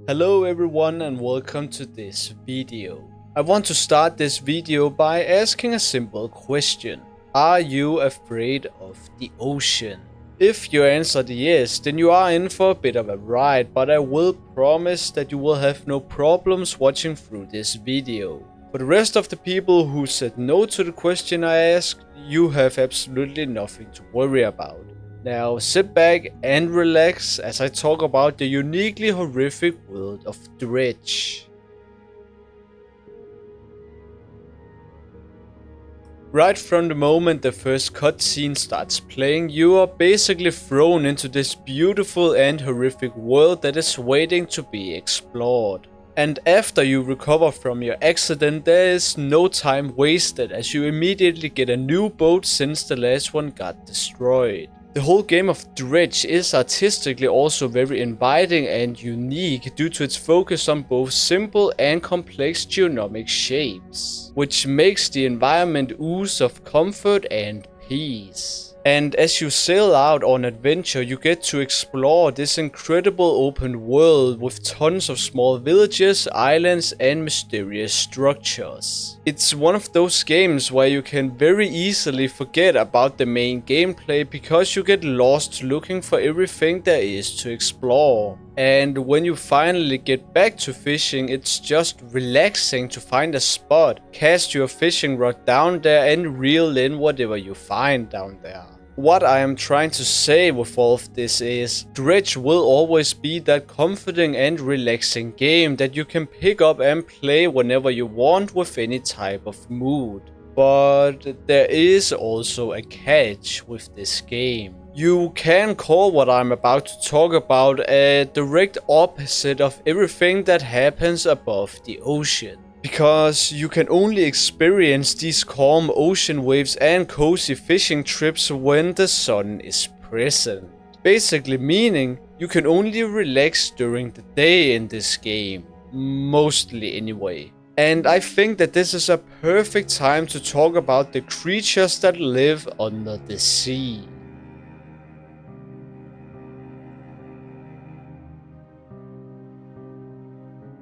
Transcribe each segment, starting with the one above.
Hello everyone and welcome to this video. I want to start this video by asking a simple question. Are you afraid of the ocean? If you answered yes, then you are in for a bit of a ride, but I will promise that you will have no problems watching through this video. For the rest of the people who said no to the question I asked, you have absolutely nothing to worry about. Now sit back and relax as I talk about the uniquely horrific world of Dredge. Right from the moment the first cutscene starts playing, you are basically thrown into this beautiful and horrific world that is waiting to be explored. And after you recover from your accident, there is no time wasted as you immediately get a new boat since the last one got destroyed. The whole game of Dredge is artistically also very inviting and unique due to its focus on both simple and complex geometric shapes, which makes the environment ooze of comfort and peace. And as you sail out on adventure, you get to explore this incredible open world with tons of small villages, islands and mysterious structures. It's one of those games where you can very easily forget about the main gameplay because you get lost looking for everything there is to explore. And when you finally get back to fishing, it's just relaxing to find a spot, cast your fishing rod down there and reel in whatever you find down there. What I am trying to say with all of this is, Dredge will always be that comforting and relaxing game that you can pick up and play whenever you want with any type of mood. But there is also a catch with this game. You can call what I'm about to talk about a direct opposite of everything that happens above the ocean. Because you can only experience these calm ocean waves and cozy fishing trips when the sun is present. Basically meaning you can only relax during the day in this game. Mostly anyway. And I think that this is a perfect time to talk about the creatures that live under the sea.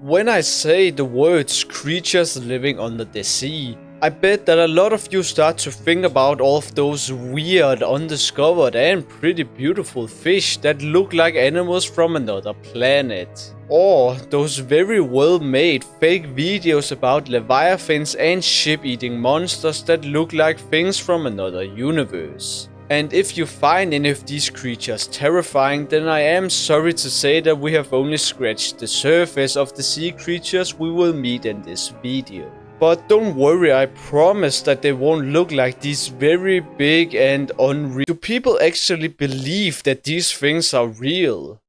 When I say the words creatures living under the sea, I bet that a lot of you start to think about all of those weird, undiscovered and pretty beautiful fish that look like animals from another planet. Or those very well made fake videos about leviathans and ship-eating monsters that look like things from another universe. And if you find any of these creatures terrifying, then I am sorry to say that we have only scratched the surface of the sea creatures we will meet in this video. But don't worry, I promise that they won't look like these very big and unreal. Do people actually believe that these things are real?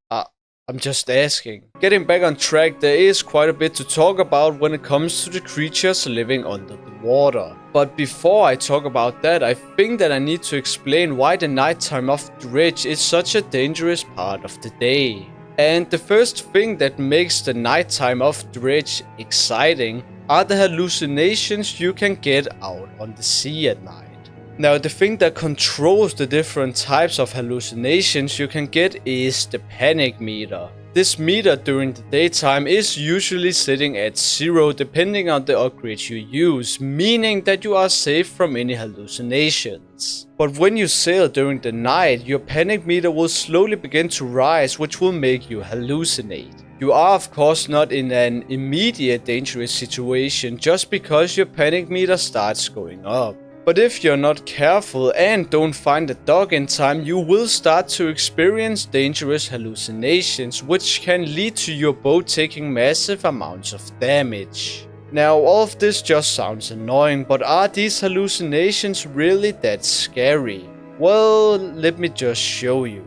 I'm just asking. Getting back on track, there is quite a bit to talk about when it comes to the creatures living under the water. But before I talk about that, I think that I need to explain why the nighttime of Dredge is such a dangerous part of the day. And the first thing that makes the nighttime of Dredge exciting are the hallucinations you can get out on the sea at night. Now, the thing that controls the different types of hallucinations you can get is the panic meter. This meter during the daytime is usually sitting at 0 depending on the upgrade you use, meaning that you are safe from any hallucinations. But when you sail during the night, your panic meter will slowly begin to rise, which will make you hallucinate. You are of course not in an immediate dangerous situation just because your panic meter starts going up. But if you're not careful and don't find a dock in time, you will start to experience dangerous hallucinations, which can lead to your boat taking massive amounts of damage. Now, all of this just sounds annoying, but are these hallucinations really that scary? Well, let me just show you.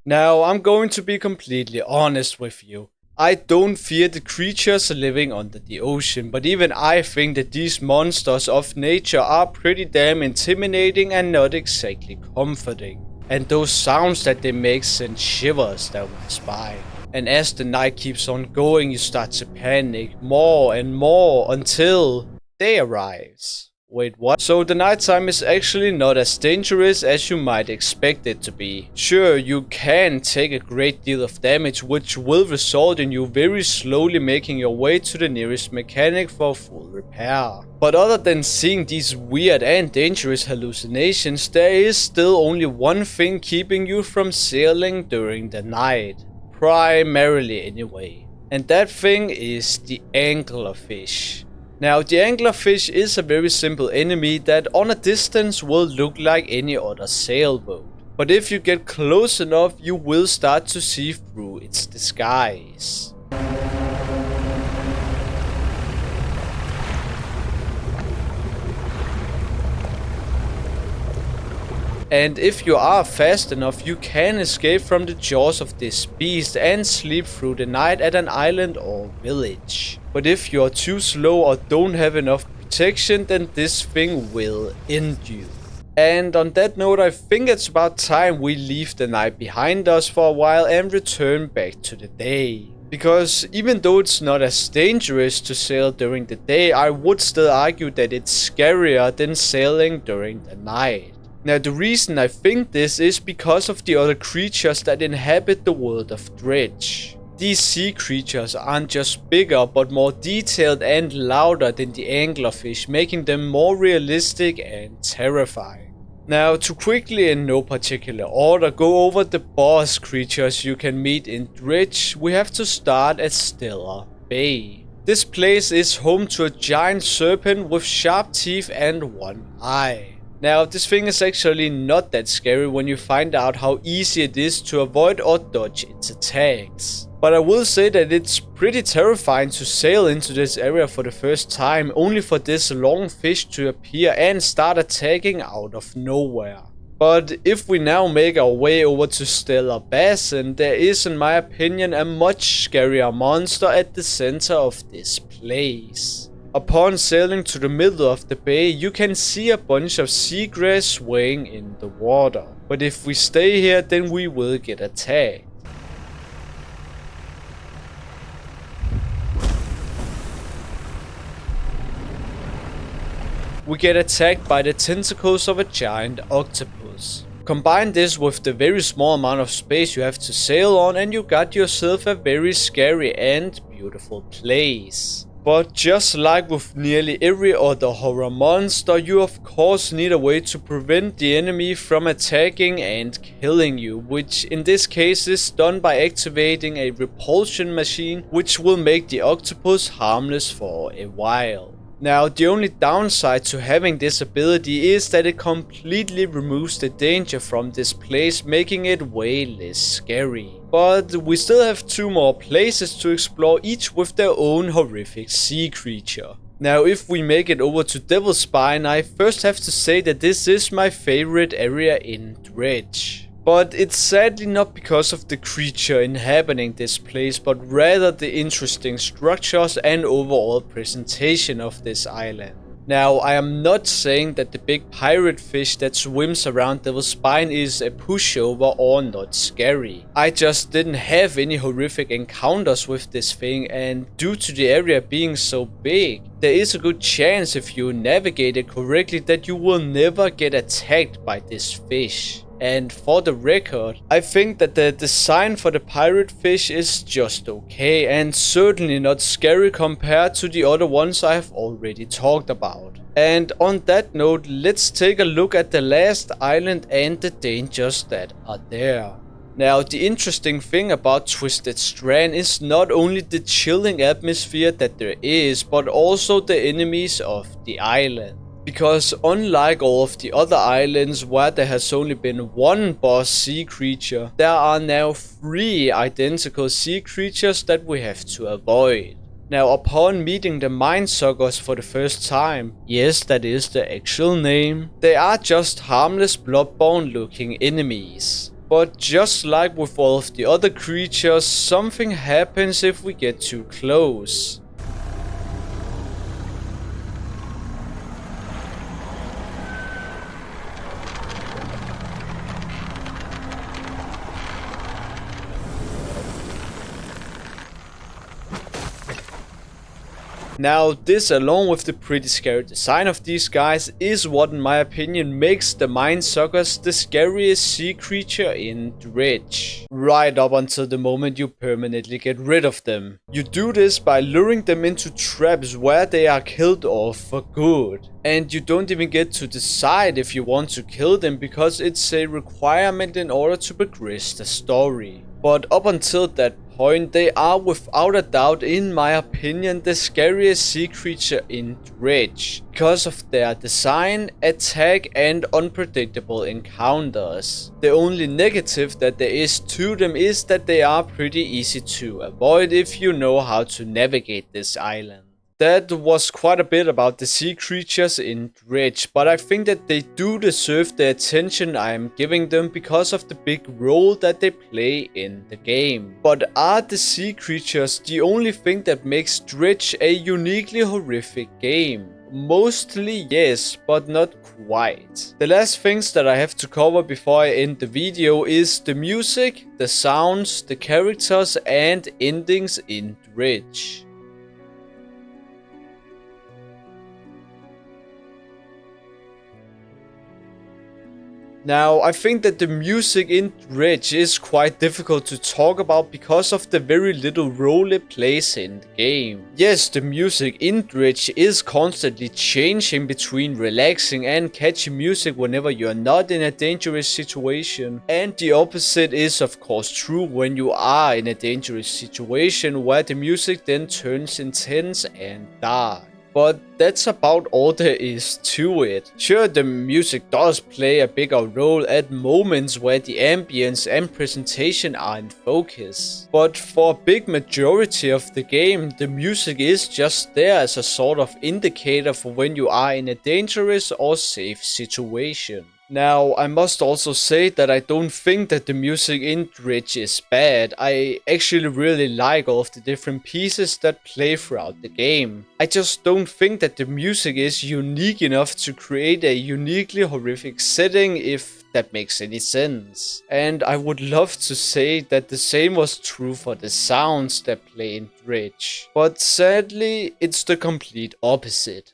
Now, I'm going to be completely honest with you. I don't fear the creatures living under the ocean, but even I think that these monsters of nature are pretty damn intimidating and not exactly comforting. And those sounds that they make send shivers down my spine. And as the night keeps on going, you start to panic more and more until day arrives. Wait, what? So the nighttime is actually not as dangerous as you might expect it to be. Sure, you can take a great deal of damage, which will result in you very slowly making your way to the nearest mechanic for full repair. But other than seeing these weird and dangerous hallucinations, there is still only one thing keeping you from sailing during the night. Primarily anyway. And that thing is the anglerfish. Now, the anglerfish is a very simple enemy that on a distance will look like any other sailboat. But if you get close enough, you will start to see through its disguise. And if you are fast enough, you can escape from the jaws of this beast and sleep through the night at an island or village. But if you are too slow or don't have enough protection, then this thing will end you. And on that note, I think it's about time we leave the night behind us for a while and return back to the day. Because even though it's not as dangerous to sail during the day, I would still argue that it's scarier than sailing during the night. Now, the reason I think this is because of the other creatures that inhabit the world of Dredge. These sea creatures aren't just bigger but more detailed and louder than the anglerfish, making them more realistic and terrifying. Now, to quickly in no particular order go over the boss creatures you can meet in Dredge, we have to start at Stellar Bay. This place is home to a giant serpent with sharp teeth and one eye. Now, this thing is actually not that scary when you find out how easy it is to avoid or dodge its attacks. But I will say that it's pretty terrifying to sail into this area for the first time, only for this long fish to appear and start attacking out of nowhere. But if we now make our way over to Stellar Basin, there is, in my opinion, a much scarier monster at the center of this place. Upon sailing to the middle of the bay, you can see a bunch of seagrass swaying in the water. But if we stay here, then we will get attacked. We get attacked by the tentacles of a giant octopus. Combine this with the very small amount of space you have to sail on and you got yourself a very scary and beautiful place. But just like with nearly every other horror monster, you of course need a way to prevent the enemy from attacking and killing you, which in this case is done by activating a repulsion machine, which will make the octopus harmless for a while. Now, the only downside to having this ability is that it completely removes the danger from this place, making it way less scary. But we still have 2 more places to explore, each with their own horrific sea creature. Now, if we make it over to Devil's Spine, I first have to say that this is my favorite area in Dredge. But it's sadly not because of the creature inhabiting this place, but rather the interesting structures and overall presentation of this island. Now, I am not saying that the big pirate fish that swims around Devil's Spine is a pushover or not scary. I just didn't have any horrific encounters with this thing, and due to the area being so big, there is a good chance if you navigate it correctly that you will never get attacked by this fish. And for the record, I think that the design for the pirate fish is just okay and certainly not scary compared to the other ones I have already talked about. And on that note, let's take a look at the last island and the dangers that are there. Now, the interesting thing about Twisted Strand is not only the chilling atmosphere that there is, but also the enemies of the island. Because unlike all of the other islands where there has only been one boss sea creature, there are now 3 identical sea creatures that we have to avoid. Now, upon meeting the Mindsuckers for the first time, yes, that is the actual name, they are just harmless bloodborne looking enemies. But just like with all of the other creatures, something happens if we get too close. Now this, along with the pretty scary design of these guys, is what in my opinion makes the Mindsuckers the scariest sea creature in Dredge. Right up until the moment you permanently get rid of them. You do this by luring them into traps where they are killed off for good. And you don't even get to decide if you want to kill them because it's a requirement in order to progress the story. But up until that point, they are without a doubt, in my opinion, the scariest sea creature in Dredge because of their design, attack and unpredictable encounters. The only negative that there is to them is that they are pretty easy to avoid if you know how to navigate this island. That was quite a bit about the sea creatures in Dredge, but I think that they do deserve the attention I am giving them because of the big role that they play in the game. But are the sea creatures the only thing that makes Dredge a uniquely horrific game? Mostly yes, but not quite. The last things that I have to cover before I end the video is the music, the sounds, the characters and endings in Dredge. Now, I think that the music in Dredge is quite difficult to talk about because of the very little role it plays in the game. Yes, the music in Dredge is constantly changing between relaxing and catchy music whenever you're not in a dangerous situation. And the opposite is of course true when you are in a dangerous situation where the music then turns intense and dark. But that's about all there is to it. Sure, the music does play a bigger role at moments where the ambience and presentation are in focus. But for a big majority of the game, the music is just there as a sort of indicator for when you are in a dangerous or safe situation. Now, I must also say that I don't think that the music in Dredge is bad. I actually really like all of the different pieces that play throughout the game. I just don't think that the music is unique enough to create a uniquely horrific setting, if that makes any sense. And I would love to say that the same was true for the sounds that play in Dredge. But sadly, it's the complete opposite.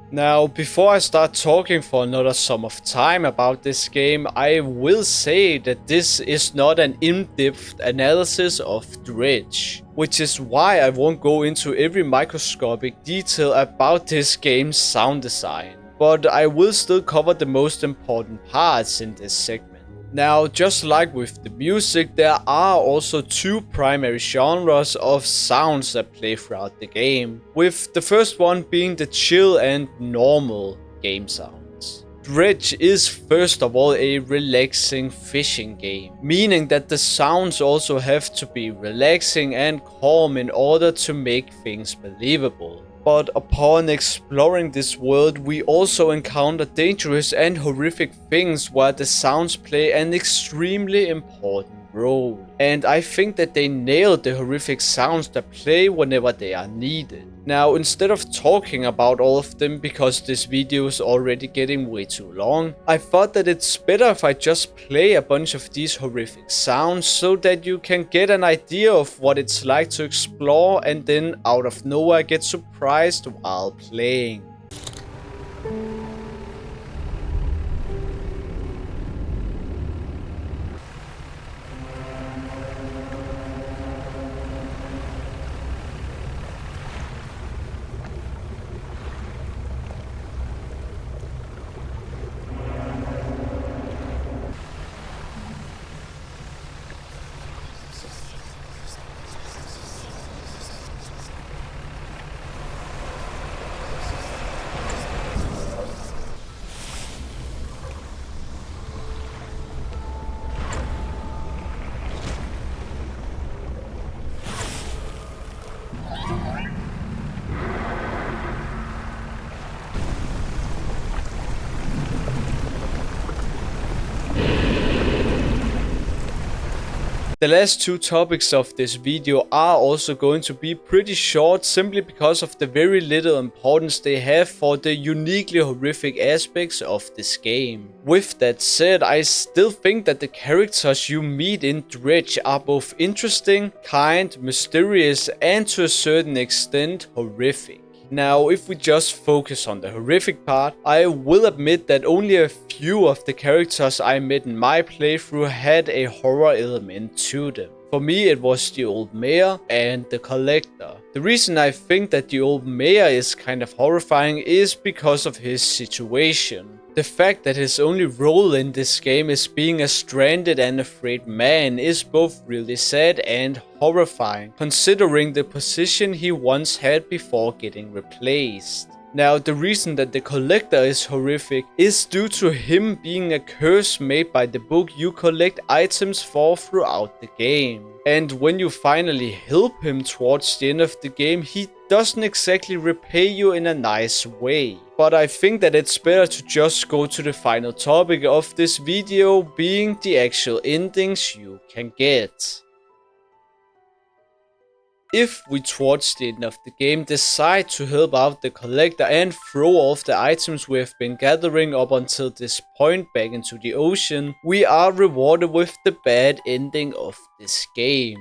Now, before I start talking for another sum of time about this game, I will say that this is not an in-depth analysis of Dredge, which is why I won't go into every microscopic detail about this game's sound design, but I will still cover the most important parts in this segment. Now, just like with the music, there are also two primary genres of sounds that play throughout the game, with the first one being the chill and normal game sounds. Dredge is first of all a relaxing fishing game, meaning that the sounds also have to be relaxing and calm in order to make things believable. But upon exploring this world, we also encounter dangerous and horrific things where the sounds play an extremely important role. And I think that they nailed the horrific sounds that play whenever they are needed. Now, instead of talking about all of them because this video is already getting way too long, I thought that it's better if I just play a bunch of these horrific sounds so that you can get an idea of what it's like to explore and then out of nowhere get surprised while playing. The last two topics of this video are also going to be pretty short, simply because of the very little importance they have for the uniquely horrific aspects of this game. With that said, I still think that the characters you meet in Dredge are both interesting, kind, mysterious, and to a certain extent horrific. Now, if we just focus on the horrific part, I will admit that only a few of the characters I met in my playthrough had a horror element to them. For me, it was the old mayor and the collector. The reason I think that the old mayor is kind of horrifying is because of his situation. The fact that his only role in this game is being a stranded and afraid man is both really sad and horrifying, considering the position he once had before getting replaced. Now, the reason that the collector is horrific is due to him being a curse made by the book you collect items for throughout the game. And when you finally help him towards the end of the game, he doesn't exactly repay you in a nice way. But I think that it's better to just go to the final topic of this video, being the actual endings you can get. If we towards the end of the game decide to help out the collector and throw off the items we have been gathering up until this point back into the ocean, we are rewarded with the bad ending of this game.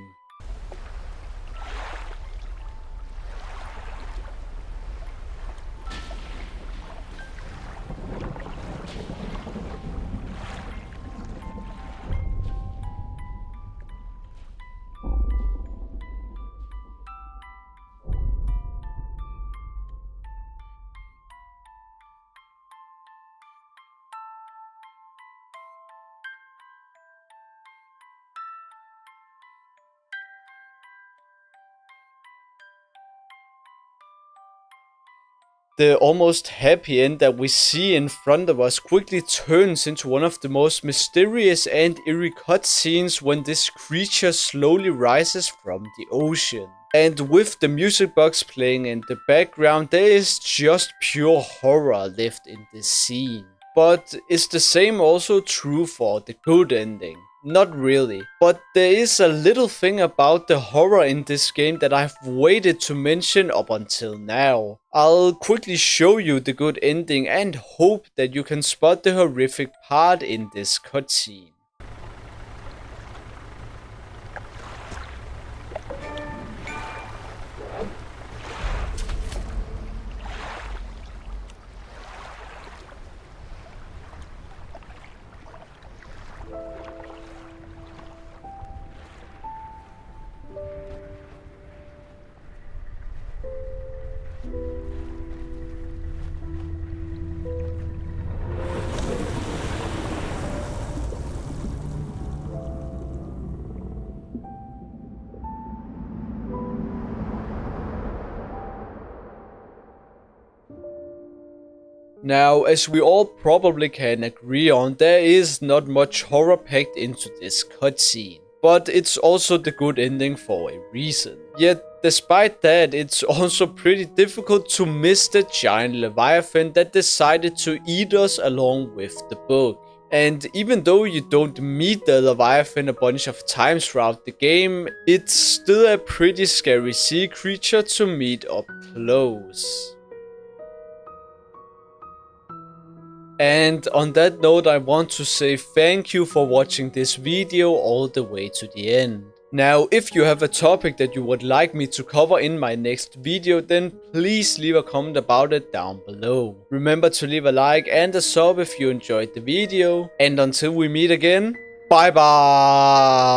The almost happy end that we see in front of us quickly turns into one of the most mysterious and eerie cutscenes when this creature slowly rises from the ocean. And with the music box playing in the background, there is just pure horror left in this scene. But is the same also true for the good ending? Not really, but there is a little thing about the horror in this game that I've waited to mention up until now. I'll quickly show you the good ending and hope that you can spot the horrific part in this cutscene. Now, as we all probably can agree on, there is not much horror packed into this cutscene. But it's also the good ending for a reason. Yet, despite that, it's also pretty difficult to miss the giant leviathan that decided to eat us along with the book. And even though you don't meet the leviathan a bunch of times throughout the game, it's still a pretty scary sea creature to meet up close. And on that note, I want to say thank you for watching this video all the way to the end. Now, if you have a topic that you would like me to cover in my next video, then please leave a comment about it down below. Remember to leave a like and a sub if you enjoyed the video. And until we meet again, bye bye!